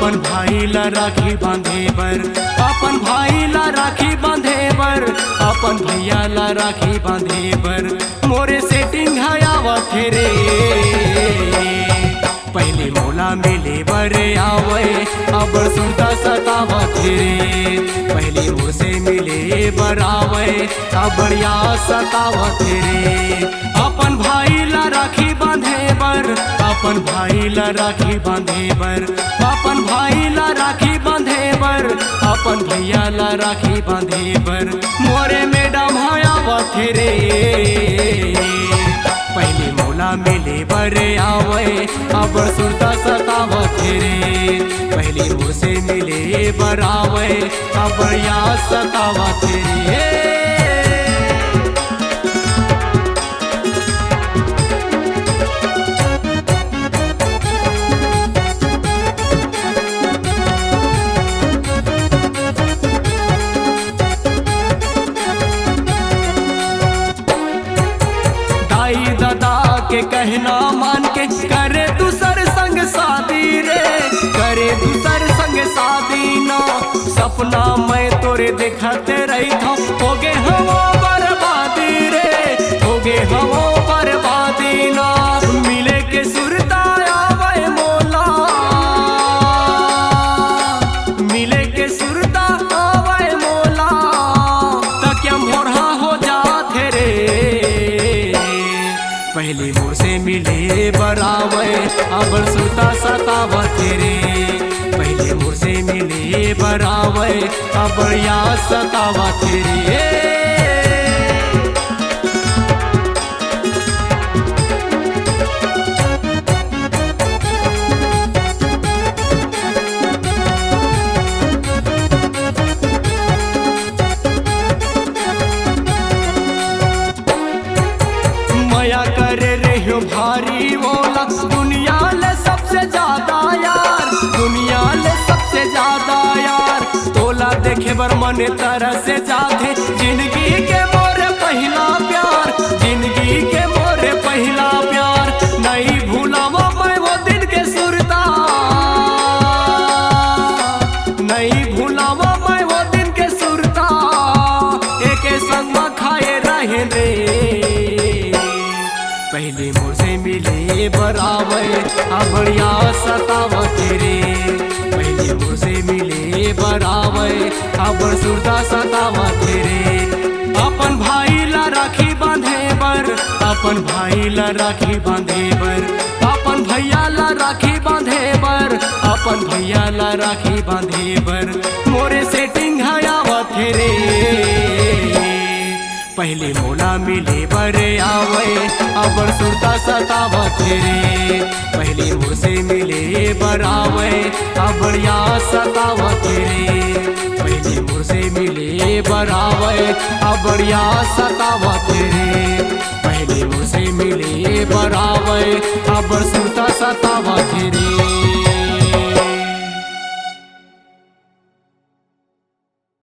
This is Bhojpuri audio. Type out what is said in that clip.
अपन भाई ला राखी बांधे बर, अपन भाई ला राखी बांधे बर, अपन भैया ला राखी बांधे बर मोरे सेटिंग है आवत रे। पहले मोला मिले बर आवे अब सुनता सतावत रे। पहले मुझसे मिले बर आवे अब बढ़िया सतावत रे। अपन भाई ला राखी बांधे बर, अपन भाई ला राखी बांधे बर, अपन भाई ला राखी बांधे बर, अपन भैया ला राखी बांधे बर मोरे मैडम आवत रे। पहले मोला मिले बर आवे अब सुनता सतावत रे। पहले मुझसे मिले बर आवे अब बढ़िया सतावत रे। के कहना मान के करे दूसर संग शादी रे, करे दूसर संग शादी ना सपना मैं तोरे देखते रही था। हो गे हवा बर्बादी रे, हो गे हवा बर्बादी ना मिले के सुरता आवे मोला, मिले के सुरता आवे मोला तक मोरहा हो जाते रे। पहले मुझसे मिले बरावे अब सुनता सतावत रे। पहले मुझसे मिले बरावे अब बढ़िया सतावत रे। माया करे रहो भारी मोला दुनिया ले सबसे ज्यादा यार, दुनिया ले सबसे ज्यादा यार तोला देखे बर मन तरह से जाते। जिंदगी के मोरे पहला प्यार, जिंदगी के मोरे पहला प्यार नहीं भूलावा मैं वो दिन के सुरता, नहीं भूलावा मैं वो दिन के सुरता एक संग में खाए रहे रे। पहले मुझसे मिले बरावे अब बढ़िया सतावत रे। पहले मुझसे मिले बरावे अब सुरता सतावत रे। अपन भाई ला राखी बांधे बर, अपन भाई ला राखी बांधे बर, अपन भैया ला राखी बांधे बर, अपन भैया ला राखी बांधे बर मोरे सेटिंग है आवत रे। पहले मोला मिले बर आवे अब सुरता सतावत रे। पहले मुझसे मिले बर आवे अब बढ़िया सतावत रे। पहले मुझसे मिले बर आवे अब बढ़िया सतावत रे। पहले मुझसे मिले बर आवे अब सुरता सतावत रे।